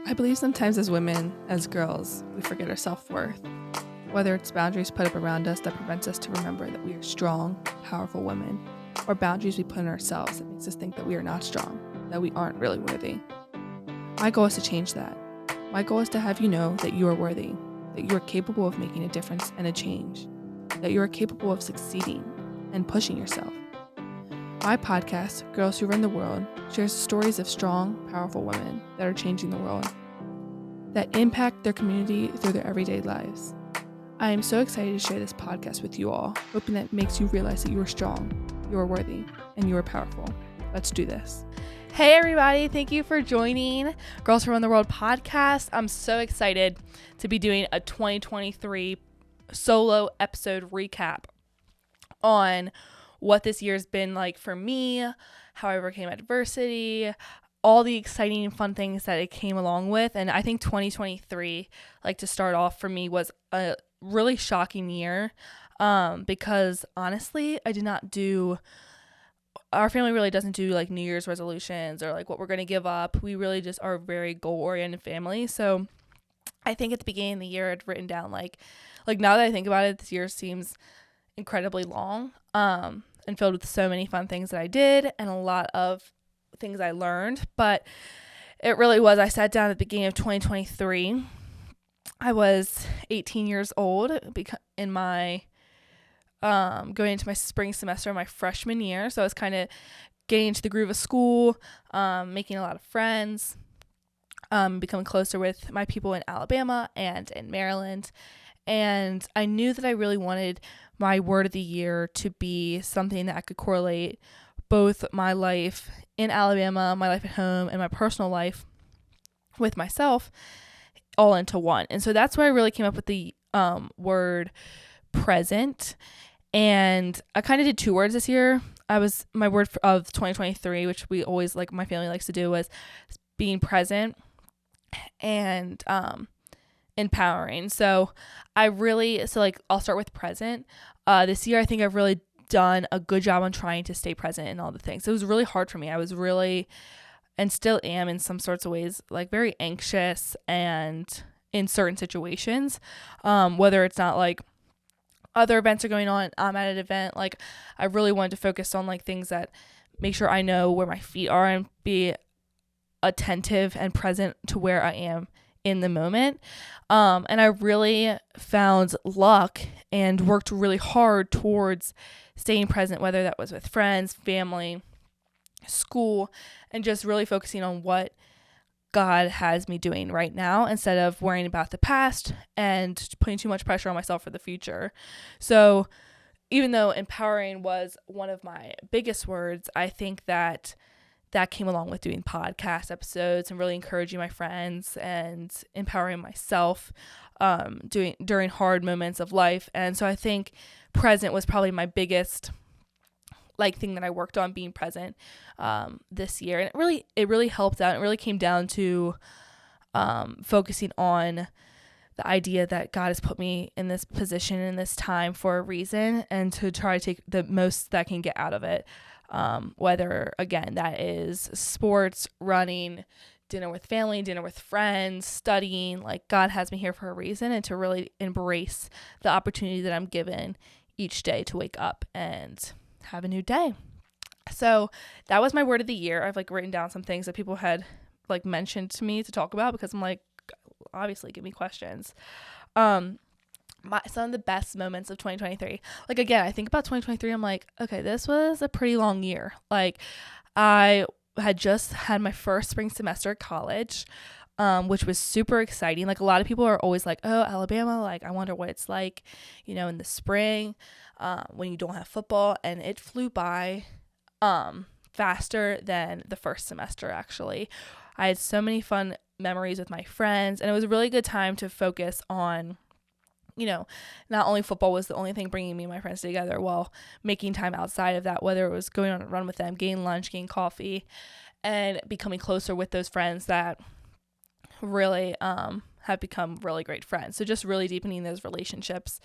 I believe sometimes as women, as girls, we forget our self-worth. Whether it's boundaries put up around us that prevents us to remember that we are strong, powerful women, or boundaries we put on ourselves that makes us think that we are not strong, that we aren't really worthy. My goal is to change that. My goal is to have you know that you are worthy, that you are capable of making a difference and a change, that you are capable of succeeding and pushing yourself. My podcast, Girls Who Run the World, shares stories of strong, powerful women that are changing the world, that impact their community through their everyday lives. I am so excited to share this podcast with you all, hoping that it makes you realize that you are strong, you are worthy, and you are powerful. Let's do this. Hey everybody, thank you for joining Girls Who Run the World podcast. I'm so excited to be doing a 2023 solo episode recap on what this year's been like for me, how I overcame adversity, all the exciting and fun things that it came along with. And I think 2023, like to start off for me, was a really shocking year because honestly, our family really doesn't do like New Year's resolutions or like what we're going to give up. We really just are a very goal-oriented family. So I think at the beginning of the year, I'd written down like now that I think about it, this year seems incredibly long and filled with so many fun things that I did and a lot of things I learned. But it really was. I sat down at the beginning of 2023. I was 18 years old in my going into my spring semester, my freshman year. So I was kind of getting into the groove of school, making a lot of friends, becoming closer with my people in Alabama and in Maryland. And I knew that I really wanted my word of the year to be something that I could correlate both my life in Alabama, my life at home, and my personal life with myself all into one. And so that's where I really came up with the word present. And I kind of did two words this year. My word of 2023, which we always my family likes to do, was being present and empowering. So I'll start with present. This year I think I've really done a good job on trying to stay present in all the things. It was really hard for me. I was really, and still am in some sorts of ways, like very anxious and in certain situations, whether it's not like other events are going on, I'm at an event, like I really wanted to focus on like things that make sure I know where my feet are and be attentive and present to where I am in the moment. And I really found luck and worked really hard towards staying present, whether that was with friends, family, school, and just really focusing on what God has me doing right now instead of worrying about the past and putting too much pressure on myself for the future. So even though empowering was one of my biggest words, I think that came along with doing podcast episodes and really encouraging my friends and empowering myself during hard moments of life. And so I think present was probably my biggest thing that I worked on, being present this year. And it really helped out. It really came down to focusing on the idea that God has put me in this position in this time for a reason, and to try to take the most that I can get out of it. Whether, again, that is sports, running, dinner with family, dinner with friends, studying, God has me here for a reason, and to really embrace the opportunity that I'm given each day to wake up and have a new day. So that was my word of the year. I've written down some things that people had mentioned to me to talk about, because I'm obviously give me questions. Some of the best moments of 2023. Again, I think about 2023, I'm okay, this was a pretty long year. I had just had my first spring semester at college, which was super exciting. A lot of people are always oh, Alabama, I wonder what it's like, in the spring, when you don't have football. And it flew by faster than the first semester, actually. I had so many fun memories with my friends, and it was a really good time to focus on not only football was the only thing bringing me and my friends together, while making time outside of that, whether it was going on a run with them, getting lunch, getting coffee, and becoming closer with those friends that really have become really great friends. So just really deepening those relationships.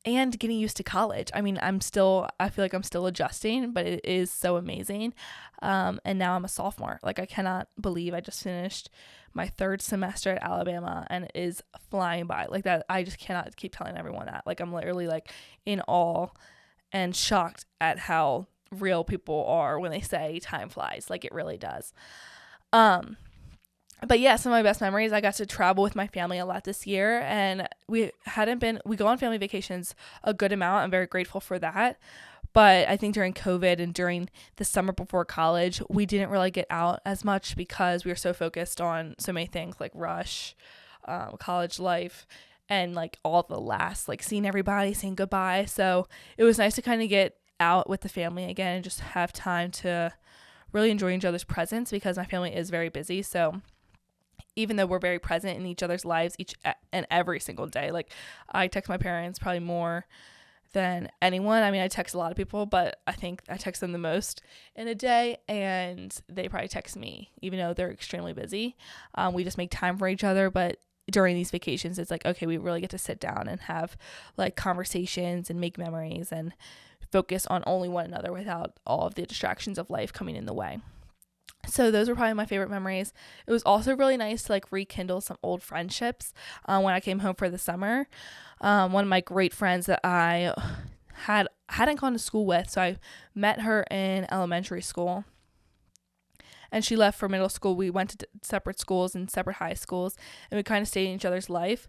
and getting used to college. I mean, I feel like I'm still adjusting, but it is so amazing. And now I'm a sophomore. Like, I cannot believe I just finished my third semester at Alabama, and it is flying by like that. I just cannot keep telling everyone that. Like, I'm literally like in awe and shocked at how real people are when they say time flies. Like, it really does. But yeah, some of my best memories, I got to travel with my family a lot this year, and we go on family vacations a good amount. I'm very grateful for that. But I think during COVID and during the summer before college, we didn't really get out as much because we were so focused on so many things like rush, college life, and like all the last, like seeing everybody, saying goodbye. So it was nice to kind of get out with the family again and just have time to really enjoy each other's presence, because my family is very busy. So even though we're very present in each other's lives each and every single day, like I text my parents probably more than anyone. I mean, I text a lot of people, but I think I text them the most in a day, and they probably text me even though they're extremely busy. We just make time for each other, but during these vacations, it's like, okay, we really get to sit down and have like conversations and make memories and focus on only one another without all of the distractions of life coming in the way. So those were probably my favorite memories. It was also really nice to like rekindle some old friendships when I came home for the summer. One of my great friends that I hadn't gone to school with, so I met her in elementary school, and she left for middle school. We went to separate schools and separate high schools, and we kind of stayed in each other's lives.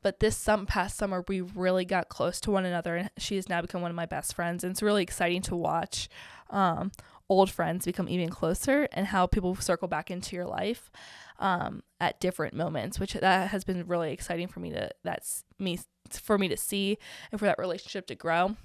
But this past summer, we really got close to one another, and she has now become one of my best friends. And it's really exciting to watch old friends become even closer, and how people circle back into your life at different moments, which that has been really exciting for me to see, and for that relationship to grow.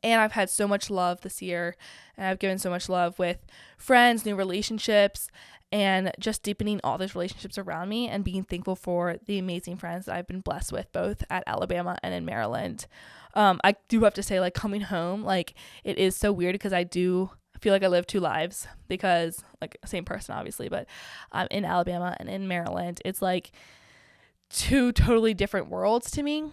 And I've had so much love this year, and I've given so much love with friends, new relationships, and just deepening all those relationships around me, and being thankful for the amazing friends that I've been blessed with both at Alabama and in Maryland. I do have to say, like, coming home, like, it is so weird because I do feel like I live two lives, because like same person obviously, but in Alabama and in Maryland, it's like two totally different worlds to me.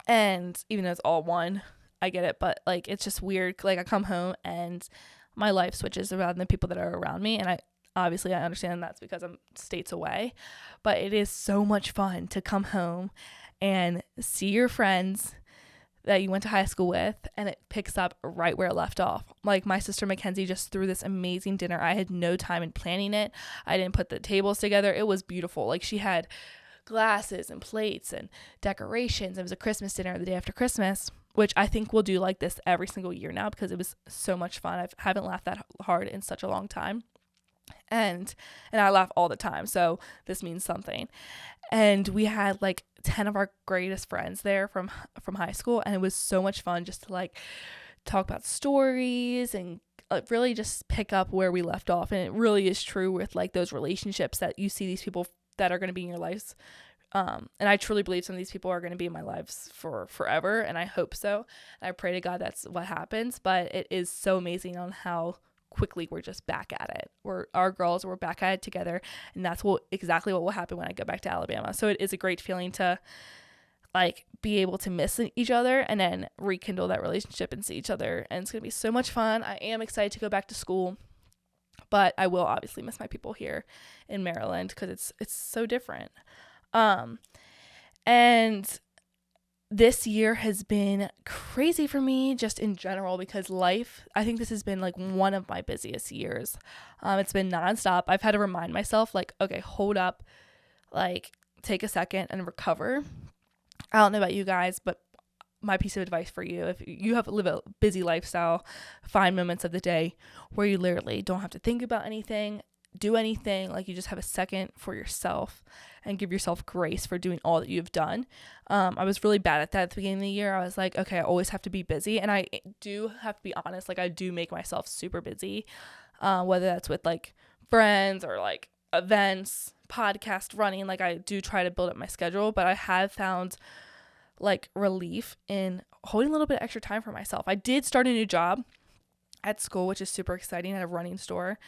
And even though it's all one, I get it, but like it's just weird. Like I come home and my life switches around the people that are around me, and I understand that's because I'm states away, but it is so much fun to come home and see your friends that you went to high school with, and it picks up right where it left off. Like my sister Mackenzie just threw this amazing dinner. I had no time in planning it. I didn't put the tables together. It was beautiful. Like she had glasses and plates and decorations. It was a Christmas dinner the day after Christmas, which I think we'll do like this every single year now, because it was so much fun. I haven't laughed that hard in such a long time. And I laugh all the time, so this means something. And we had like 10 of our greatest friends there from high school, and it was so much fun just to like talk about stories and really just pick up where we left off. And it really is true with like those relationships that you see these people that are going to be in your lives. And I truly believe some of these people are going to be in my lives for forever, and I hope so. And I pray to God that's what happens. But it is so amazing on how quickly we're just back at it. We're back at it together, and that's exactly what will happen when I go back to Alabama. So it is a great feeling to like be able to miss each other and then rekindle that relationship and see each other, and it's gonna be so much fun. I am excited to go back to school, but I will obviously miss my people here in Maryland because it's so different. And this year has been crazy for me just in general, because I think this has been like one of my busiest years. It's been nonstop. I've had to remind myself like, okay, hold up, like take a second and recover. I don't know about you guys, but my piece of advice for you, if you live a busy lifestyle, find moments of the day where you literally don't have to think about anything, do anything, like you just have a second for yourself and give yourself grace for doing all that you've done. I was really bad at that at the beginning of the year. I was like, okay, I always have to be busy, and I do have to be honest, like I do make myself super busy, whether that's with like friends or like events, podcast, running. Like I do try to build up my schedule, but I have found like relief in holding a little bit of extra time for myself. I did start a new job at school, which is super exciting, at a running store.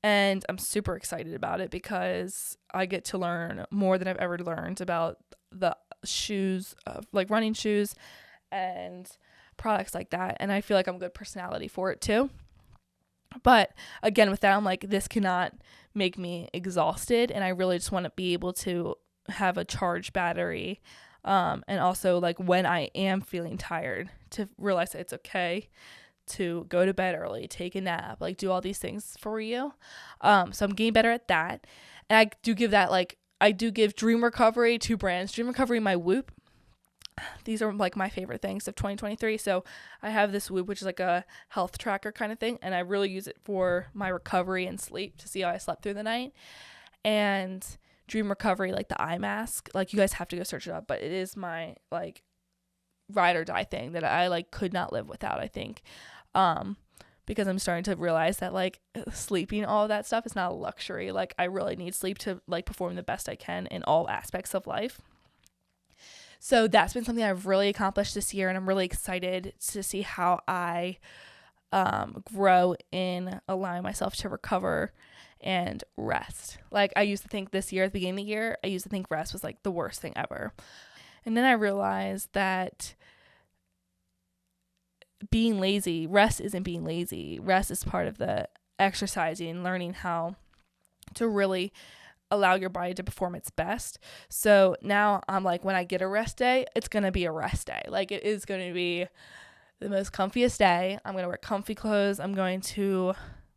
And I'm super excited about it because I get to learn more than I've ever learned about the shoes, like running shoes, and products like that. And I feel like I'm a good personality for it too. But again, with that, I'm like, this cannot make me exhausted. And I really just want to be able to have a charged battery. And also, like, when I am feeling tired, to realize that it's okay to go to bed early, take a nap, like, do all these things for you. So I'm getting better at that. And I do give that, like, I do give Dream Recovery, 2 brands, Dream Recovery, my Whoop. These are like my favorite things of 2023. So I have this Whoop, which is like a health tracker kind of thing. And I really use it for my recovery and sleep to see how I slept through the night. And Dream Recovery, like the eye mask, like, you guys have to go search it up, but it is my like ride or die thing that I like could not live without, I think. Because I'm starting to realize that like sleeping, all of that stuff is not a luxury. Like, I really need sleep to like perform the best I can in all aspects of life. So that's been something I've really accomplished this year, and I'm really excited to see how I grow in allowing myself to recover and rest. Like, I used to think this year, at the beginning of the year, I used to think rest was like the worst thing ever. And then I realized that being lazy, rest isn't being lazy. Rest is part of the exercising, learning how to really allow your body to perform its best. So now I'm like, when I get a rest day, it's going to be a rest day. Like, it is going to be the most comfiest day. I'm going to wear comfy clothes. I'm going to,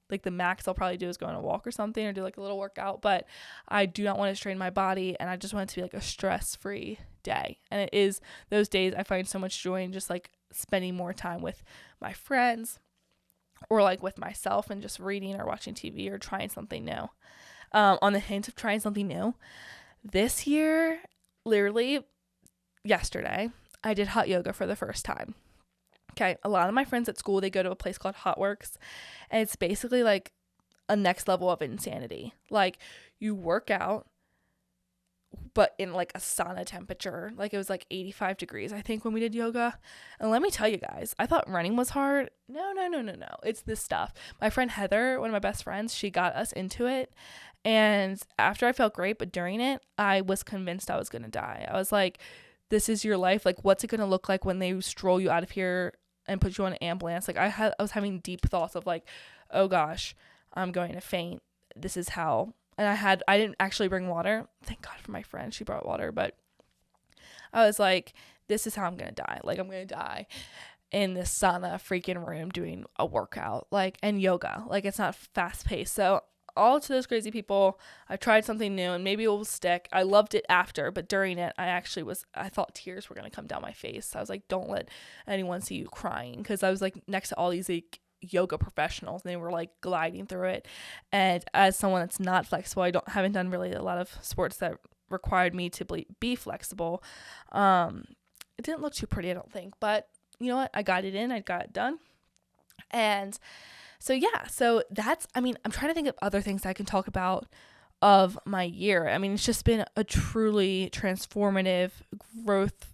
like, the max I'll probably do is go on a walk or something, or do like a little workout, but I do not want to strain my body, and I just want it to be like a stress-free day. And it is those days I find so much joy in just like spending more time with my friends, or like with myself, and just reading or watching TV or trying something new. On the hint of trying something new, this year, literally yesterday, I did hot yoga for the first time. Okay, a lot of my friends at school, they go to a place called Hot Works, and it's basically like a next level of insanity. Like, you work out, but in like a sauna temperature. Like, it was like 85 degrees, I think, when we did yoga. And let me tell you guys, I thought running was hard. No. It's this stuff. My friend Heather, one of my best friends, she got us into it. And after I felt great, but during it, I was convinced I was going to die. I was like, this is your life. Like, what's it going to look like when they stroll you out of here and put you on an ambulance? Like, I was having deep thoughts of like, oh gosh, I'm going to faint. This is how. And I didn't actually bring water. Thank God for my friend. She brought water. But I was like, this is how I'm going to die. Like, I'm going to die in this sauna freaking room doing a workout, like, and yoga. Like, it's not fast paced. So all to those crazy people, I tried something new, and maybe it will stick. I loved it after, but during it, I thought tears were going to come down my face. I was like, don't let anyone see you crying. Because I was like next to all these like yoga professionals, and they were like gliding through it. And as someone that's not flexible, haven't done really a lot of sports that required me to be flexible. It didn't look too pretty, I don't think, but you know what? I got it in, I got it done. And so yeah, so that's, I mean, I'm trying to think of other things I can talk about of my year. I mean, it's just been a truly transformative growth,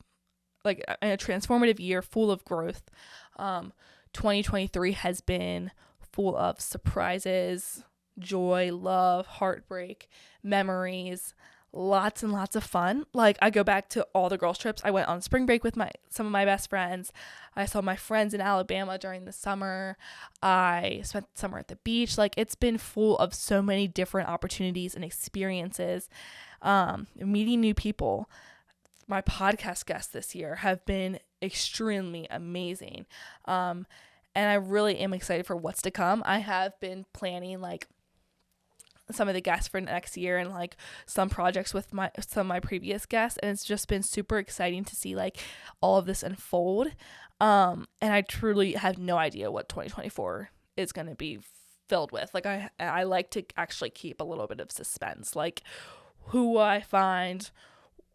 like a transformative year full of growth. 2023 has been full of surprises, joy, love, heartbreak, memories, lots and lots of fun. Like, I go back to all the girls' trips. I went on spring break with some of my best friends. I saw my friends in Alabama during the summer. I spent the summer at the beach. Like, it's been full of so many different opportunities and experiences, meeting new people. My podcast guests this year have been extremely amazing. And I really am excited for what's to come. I have been planning like some of the guests for next year, and like some projects with some of my previous guests, and it's just been super exciting to see like all of this unfold. And I truly have no idea what 2024 is going to be filled with. Like, I like to actually keep a little bit of suspense, like who will I find,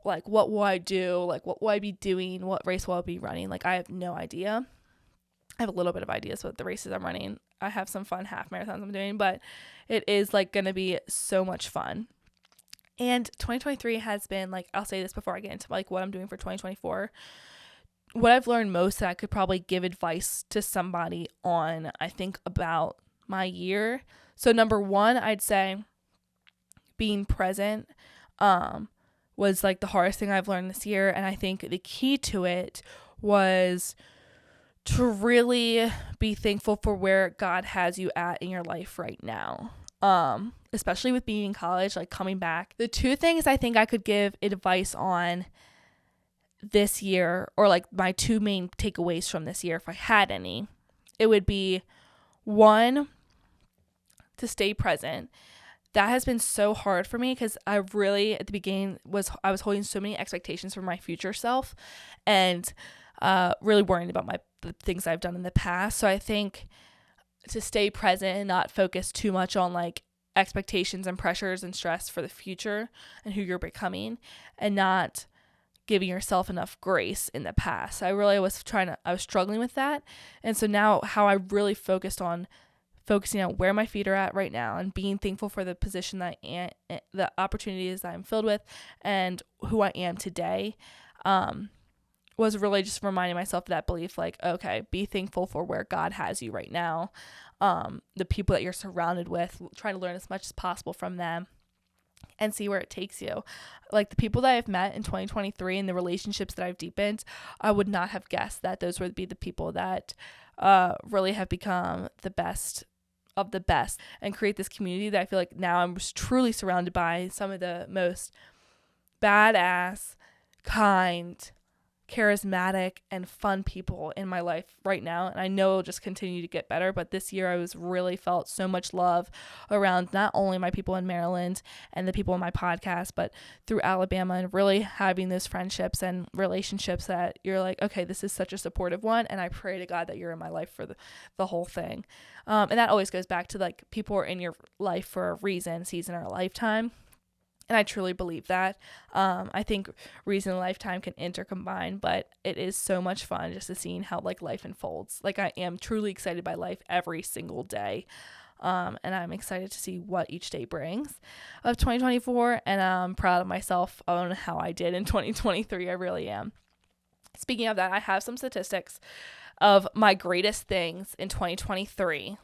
like what will I do, like what will I be doing, what race will I be running. Like, I have no idea. I have a little bit of ideas with the races I'm running. I have some fun half marathons I'm doing, but it is like going to be so much fun. And 2023 has been, like, I'll say this before I get into like what I'm doing for 2024. What I've learned most that I could probably give advice to somebody on, I think, about my year. So number one, I'd say being present was like the hardest thing I've learned this year. And I think the key to it was to really be thankful for where God has you at in your life right now. Especially with being in college, like coming back. The two things I think I could give advice on this year, or like my two main takeaways from this year, if I had any, it would be one, to stay present. That has been so hard for me because I really, at the beginning, I was holding so many expectations for my future self, and really worrying about the things I've done in the past. So I think to stay present and not focus too much on like expectations and pressures and stress for the future and who you're becoming, and not giving yourself enough grace in the past. I was struggling with that. And so now how I really focusing on where my feet are at right now and being thankful for the position that I am, the opportunities that I'm filled with, and who I am today, was really just reminding myself of that belief, like, okay, be thankful for where God has you right now. The people that you're surrounded with, try to learn as much as possible from them and see where it takes you. Like the people that I've met in 2023 and the relationships that I've deepened, I would not have guessed that those would be the people that really have become the best of the best and create this community that I feel like now I'm truly surrounded by some of the most badass, kind, charismatic, and fun people in my life right now. And I know it'll just continue to get better, but this year I really felt so much love around not only my people in Maryland and the people in my podcast, but through Alabama, and really having those friendships and relationships that you're like, okay, this is such a supportive one, and I pray to God that you're in my life for the whole thing. And that always goes back to like people are in your life for a reason, season, or a lifetime. And I truly believe that. I think reason and lifetime can intercombine, but it is so much fun just to seeing how like life unfolds. Like I am truly excited by life every single day. And I'm excited to see what each day brings of 2024. And I'm proud of myself on how I did in 2023. I really am. Speaking of that, I have some statistics of my greatest things in 2023.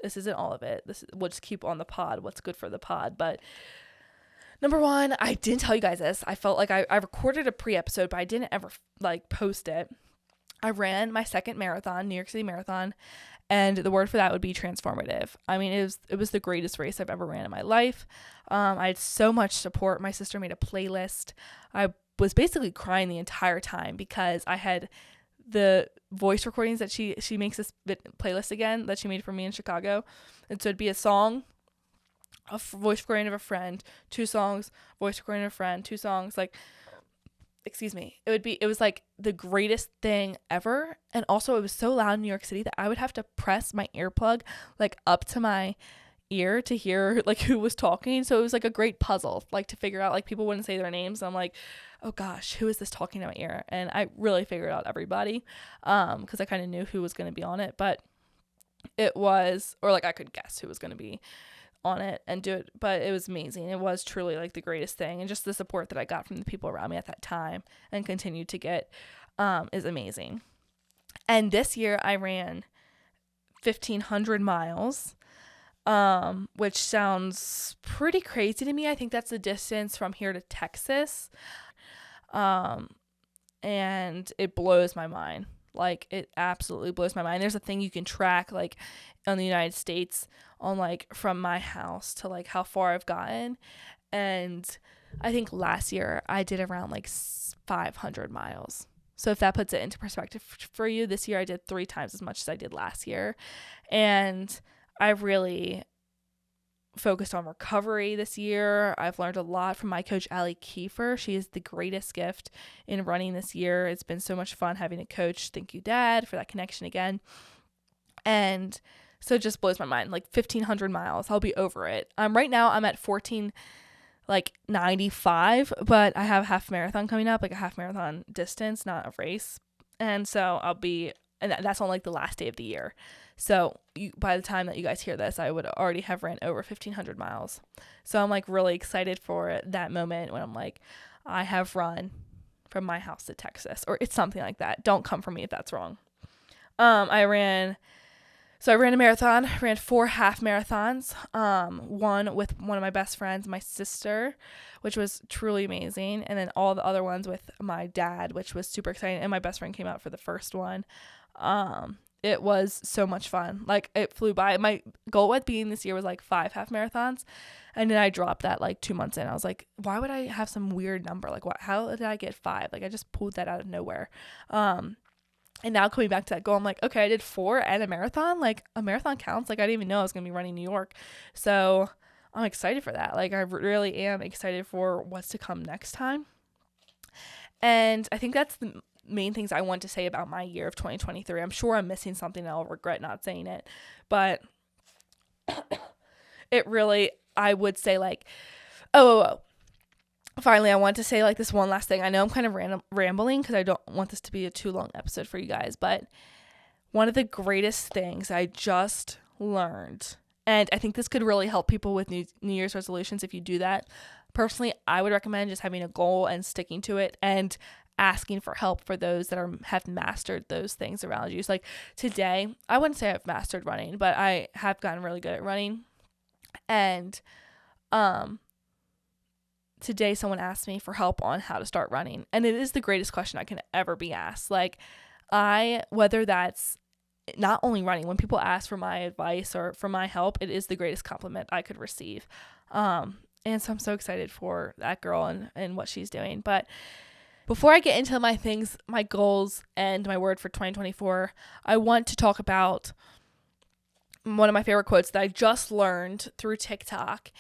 This isn't all of it. We'll just keep on the pod, what's good for the pod. But number one, I didn't tell you guys this. I felt like I recorded a pre-episode, but I didn't ever like post it. I ran my second marathon, New York City Marathon, and the word for that would be transformative. I mean, it was the greatest race I've ever ran in my life. I had so much support. My sister made a playlist. I was basically crying the entire time because I had the voice recordings that she makes this playlist again that she made for me in Chicago. And so it'd be a song, a voice recording of a friend, 2 songs, voice recording of a friend, 2 songs, like, excuse me. It was like the greatest thing ever. And also it was so loud in New York City that I would have to press my earplug like up to my ear to hear like who was talking. So it was like a great puzzle, like to figure out, like people wouldn't say their names. I'm like, oh gosh, who is this talking to my ear? And I really figured out everybody, because I kind of knew who was going to be on it, but it was, or like I could guess who was going to be on it and do it, but it was amazing. It was truly like the greatest thing, and just the support that I got from the people around me at that time and continue to get is amazing. And this year I ran 1,500 miles, which sounds pretty crazy to me. I think that's the distance from here to Texas. And it blows my mind. Like, it absolutely blows my mind. There's a thing you can track, like, on the United States on, like, from my house to, like, how far I've gotten. And I think last year I did around, like, 500 miles. So if that puts it into perspective for you, this year I did 3 times as much as I did last year. And I really focused on recovery this year. I've learned a lot from my coach, Allie Kiefer. She is the greatest gift in running this year. It's been so much fun having a coach. Thank you, Dad, for that connection again. And so it just blows my mind. Like 1,500 miles. I'll be over it. Right now I'm at 1495, but I have a half marathon coming up, like a half marathon distance, not a race. And so and that's on like the last day of the year. So by the time that you guys hear this, I would already have ran over 1,500 miles. So I'm like really excited for that moment when I'm like, I have run from my house to Texas, or it's something like that. Don't come for me if that's wrong. So I ran a marathon, ran 4 half marathons, one with one of my best friends, my sister, which was truly amazing. And then all the other ones with my dad, which was super exciting. And my best friend came out for the first one. It was so much fun. Like, it flew by. My goal at being this year was like 5 half marathons. And then I dropped that like 2 months in. I was like, why would I have some weird number? Like, what, how did I get 5? Like, I just pulled that out of nowhere. And now coming back to that goal, I'm like, okay, I did 4 and a marathon. Like, a marathon counts. Like, I didn't even know I was going to be running New York. So I'm excited for that. Like, I really am excited for what's to come next time. And I think that's the main things I want to say about my year of 2023. I'm sure I'm missing something and I'll regret not saying it. But it really, I would say, like, finally, I want to say, like, this one last thing. I know I'm kind of rambling because I don't want this to be a too long episode for you guys, but one of the greatest things I just learned, and I think this could really help people with New Year's resolutions if you do that. Personally, I would recommend just having a goal and sticking to it and asking for help for those that have mastered those things around you. So, like, today, I wouldn't say I've mastered running, but I have gotten really good at running. And today someone asked me for help on how to start running, and it is the greatest question I can ever be asked. Like, whether that's not only running, when people ask for my advice or for my help, it is the greatest compliment I could receive. And so I'm so excited for that girl and what she's doing. But before I get into my things, my goals, and my word for 2024, I want to talk about one of my favorite quotes that I just learned through TikTok,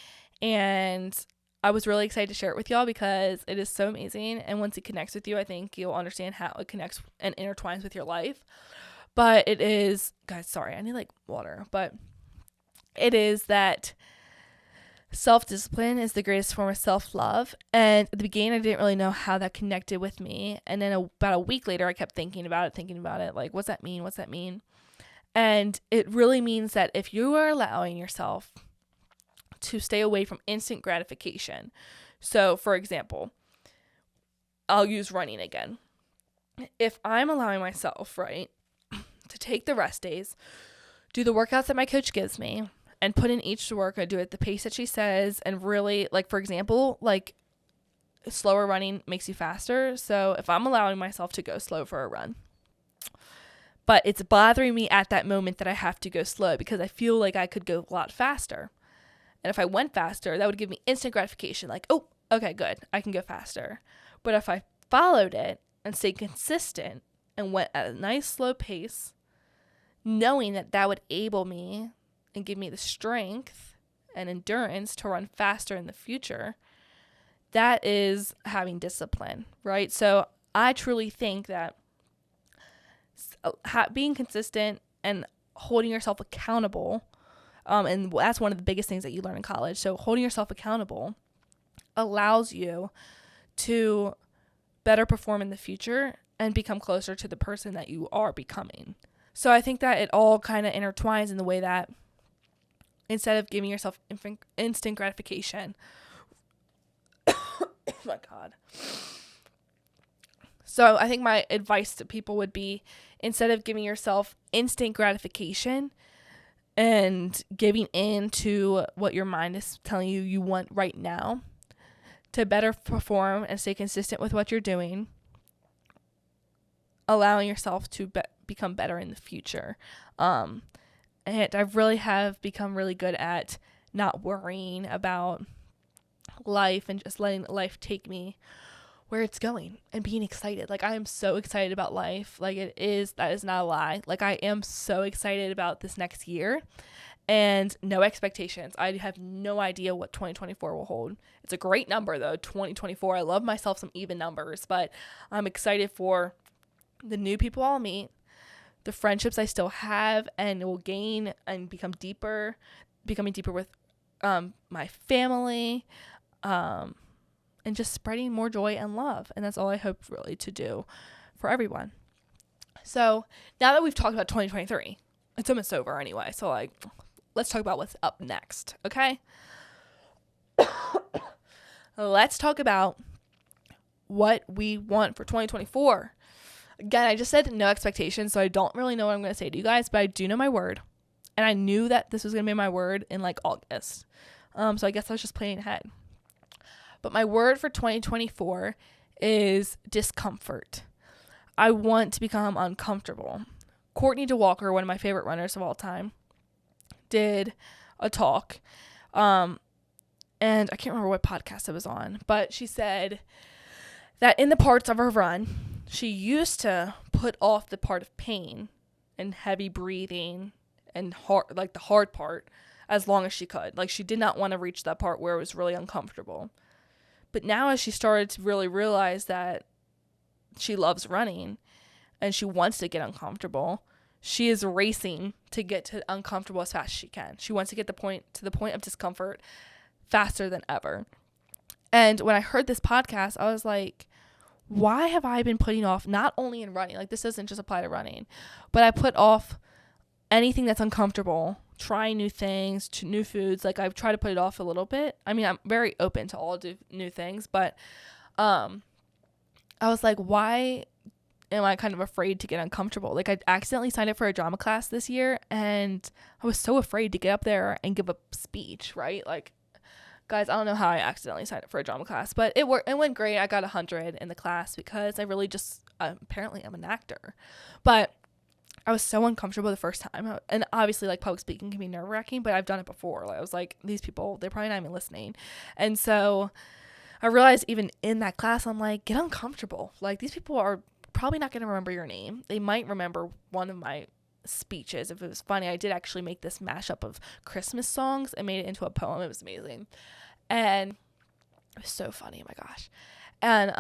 and I was really excited to share it with y'all because it is so amazing. And once it connects with you, I think you'll understand how it connects and intertwines with your life. But it is, guys, sorry, I need like water. But it is that self-discipline is the greatest form of self-love. And at the beginning, I didn't really know how that connected with me. And then about a week later, I kept thinking about it. Like, what's that mean? What's that mean? And it really means that if you are allowing yourself to stay away from instant gratification. So, for example, I'll use running again. If I'm allowing myself, right, to take the rest days, do the workouts that my coach gives me, and put in each work, I do it at the pace that she says, and really, like, for example, like, slower running makes you faster. So if I'm allowing myself to go slow for a run, but it's bothering me at that moment that I have to go slow because I feel like I could go a lot faster. And if I went faster, that would give me instant gratification. Like, oh, okay, good. I can go faster. But if I followed it and stayed consistent and went at a nice slow pace, knowing that that would enable me and give me the strength and endurance to run faster in the future, that is having discipline, right? So I truly think that being consistent and holding yourself accountable, and that's one of the biggest things that you learn in college. So holding yourself accountable allows you to better perform in the future and become closer to the person that you are becoming. So I think that it all kind of intertwines in the way that instead of giving yourself instant gratification, oh my God. So I think my advice to people would be, instead of giving yourself instant gratification and giving in to what your mind is telling you want right now, to better perform and stay consistent with what you're doing, allowing yourself to become better in the future. And I really have become really good at not worrying about life and just letting life take me where it's going and being excited. Like, I am so excited about life. Like, that is not a lie. Like, I am so excited about this next year and no expectations. I have no idea what 2024 will hold. It's a great number though, 2024. I love myself some even numbers, but I'm excited for the new people I'll meet, the friendships I still have and will gain and becoming deeper with my family, and just spreading more joy and love. And that's all I hope really to do for everyone. So now that we've talked about 2023, it's almost over anyway. So, like, let's talk about what's up next, okay? Let's talk about what we want for 2024. Again, I just said no expectations, so I don't really know what I'm going to say to you guys, but I do know my word. And I knew that this was going to be my word in like August. So I guess I was just planning ahead. But my word for 2024 is discomfort. I want to become uncomfortable. Courtney DeWalker, one of my favorite runners of all time, did a talk. And I can't remember what podcast it was on, but she said that in the parts of her run, she used to put off the part of pain and heavy breathing and hard, like the hard part, as long as she could. Like, she did not want to reach that part where it was really uncomfortable. But now, as she started to really realize that she loves running and she wants to get uncomfortable, she is racing to get to uncomfortable as fast as she can. She wants to get to the point of discomfort faster than ever. And when I heard this podcast, I was like, why have I been putting off, not only in running, like this doesn't just apply to running, but I put off anything that's uncomfortable, trying new things, new foods. Like, I've tried to put it off a little bit. I mean, I'm very open to all new things, but I was like, why am I kind of afraid to get uncomfortable? Like, I accidentally signed up for a drama class this year, and I was so afraid to get up there and give a speech, right? Like, guys, I don't know how I accidentally signed up for a drama class, but it went great. I got 100 in the class because I really just, apparently I'm an actor. But I was so uncomfortable the first time. And obviously, like, public speaking can be nerve-wracking, but I've done it before. Like, I was like, these people, they're probably not even listening. And so I realized even in that class, I'm like, get uncomfortable. Like, these people are probably not going to remember your name. They might remember one of my speeches if it was funny. I did actually make this mashup of Christmas songs and made it into a poem. It was amazing. And it was so funny. Oh my gosh. And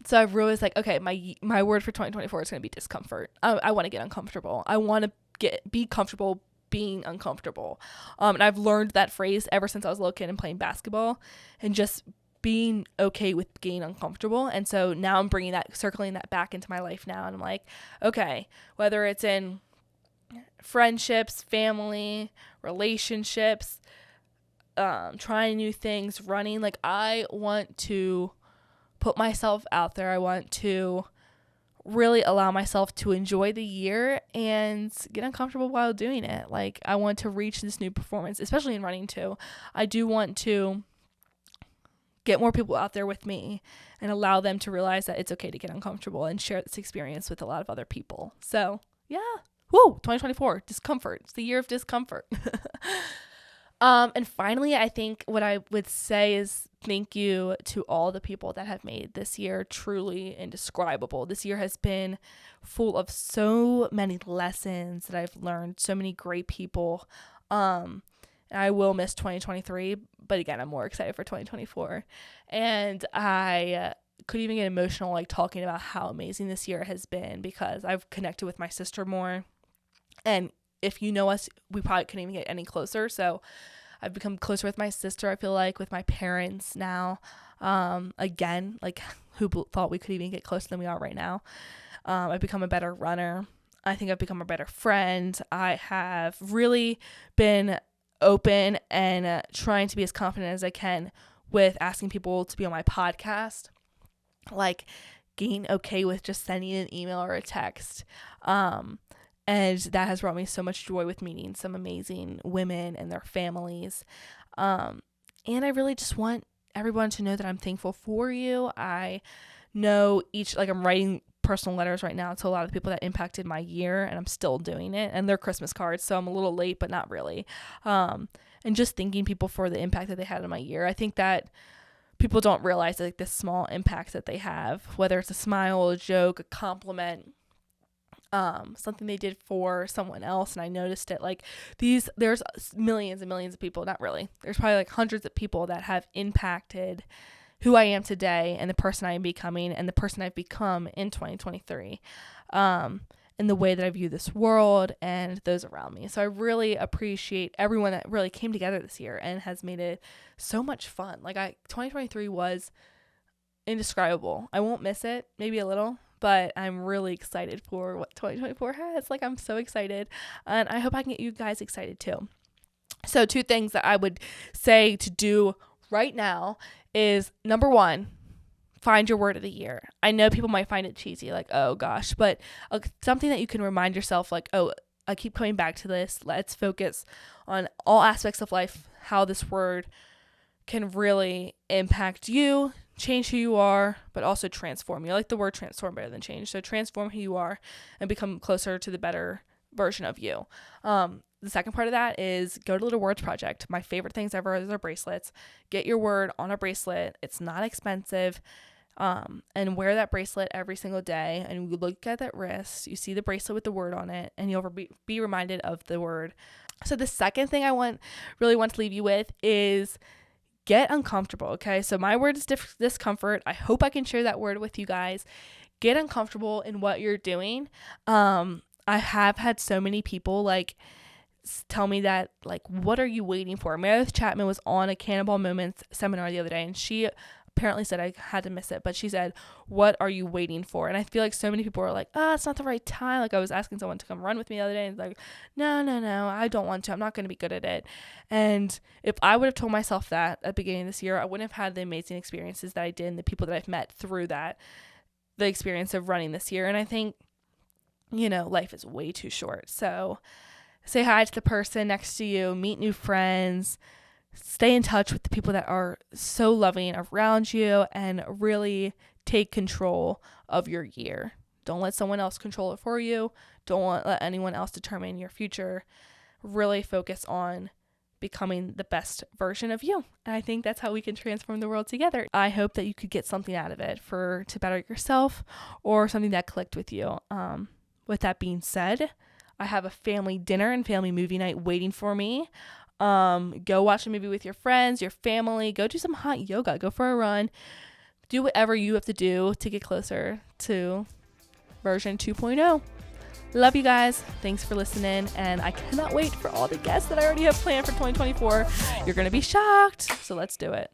so I realized, like, okay, my word for 2024 is going to be discomfort. I want to get uncomfortable. I want to be comfortable being uncomfortable. And I've learned that phrase ever since I was a little kid and playing basketball, and just being okay with being uncomfortable. And so now I'm circling that back into my life now. And I'm like, okay, whether it's in friendships, family, relationships, trying new things, running, like, I want to put myself out there. I want to really allow myself to enjoy the year and get uncomfortable while doing it. Like, I want to reach this new performance, especially in running too. I do want to get more people out there with me and allow them to realize that it's okay to get uncomfortable and share this experience with a lot of other people. So yeah. Woo, 2024, discomfort. It's the year of discomfort. And finally, I think what I would say is thank you to all the people that have made this year truly indescribable. This year has been full of so many lessons that I've learned, so many great people. And I will miss 2023, but again, I'm more excited for 2024. And I could even get emotional, like, talking about how amazing this year has been, because I've connected with my sister more. And if you know us, we probably couldn't even get any closer. So I've become closer with my sister, I feel like, with my parents now. Again, like, who thought we could even get closer than we are right now? I've become a better runner. I think I've become a better friend. I have really been open and trying to be as confident as I can with asking people to be on my podcast. Like, getting okay with just sending an email or a text. And that has brought me so much joy with meeting some amazing women and their families. And I really just want everyone to know that I'm thankful for you. I know I'm writing personal letters right now to a lot of the people that impacted my year, and I'm still doing it. And they're Christmas cards, so I'm a little late, but not really. And just thanking people for the impact that they had on my year. I think that people don't realize, like, the small impacts that they have, whether it's a smile, a joke, a compliment, something they did for someone else, and I noticed it. Like, there's millions and millions of people, not really, there's probably like hundreds of people that have impacted who I am today and the person I am becoming and the person I've become in 2023, in the way that I view this world and those around me. So I really appreciate everyone that really came together this year and has made it so much fun. Like, 2023 was indescribable. I won't miss it, maybe a little, but I'm really excited for what 2024 has. Like, I'm so excited, and I hope I can get you guys excited too. So 2 things that I would say to do right now is, number 1, find your word of the year. I know people might find it cheesy, like, oh gosh, but something that you can remind yourself, like, oh, I keep coming back to this. Let's focus on all aspects of life, how this word can really impact you, change who you are, but also transform you. I like the word transform better than change. So transform who you are and become closer to the better version of you. The second part of that is go to Little Words Project. My favorite things ever is our bracelets. Get your word on a bracelet. It's not expensive. And wear that bracelet every single day. And you look at that wrist, you see the bracelet with the word on it, and you'll be reminded of the word. So the second thing I really want to leave you with is get uncomfortable. Okay. So my word is discomfort. I hope I can share that word with you guys. Get uncomfortable in what you're doing. I have had so many people like tell me that, like, what are you waiting for? Meredith Chapman was on a Cannonball Moments seminar the other day, and she apparently said, I had to miss it, but she said, what are you waiting for? And I feel like so many people are like, it's not the right time. Like, I was asking someone to come run with me the other day, and like, no, I don't want to. I'm not going to be good at it. And if I would have told myself that at the beginning of this year, I wouldn't have had the amazing experiences that I did and the people that I've met through that, the experience of running this year. And I think, life is way too short. So say hi to the person next to you, meet new friends, stay in touch with the people that are so loving around you, and really take control of your year. Don't let someone else control it for you. Don't let anyone else determine your future. Really focus on becoming the best version of you. And I think that's how we can transform the world together. I hope that you could get something out of it to better yourself, or something that clicked with you. With that being said, I have a family dinner and family movie night waiting for me. Go watch a movie with your friends, your family, go do some hot yoga, go for a run, do whatever you have to do to get closer to version 2.0. Love you guys. Thanks for listening. And I cannot wait for all the guests that I already have planned for 2024. You're going to be shocked. So let's do it.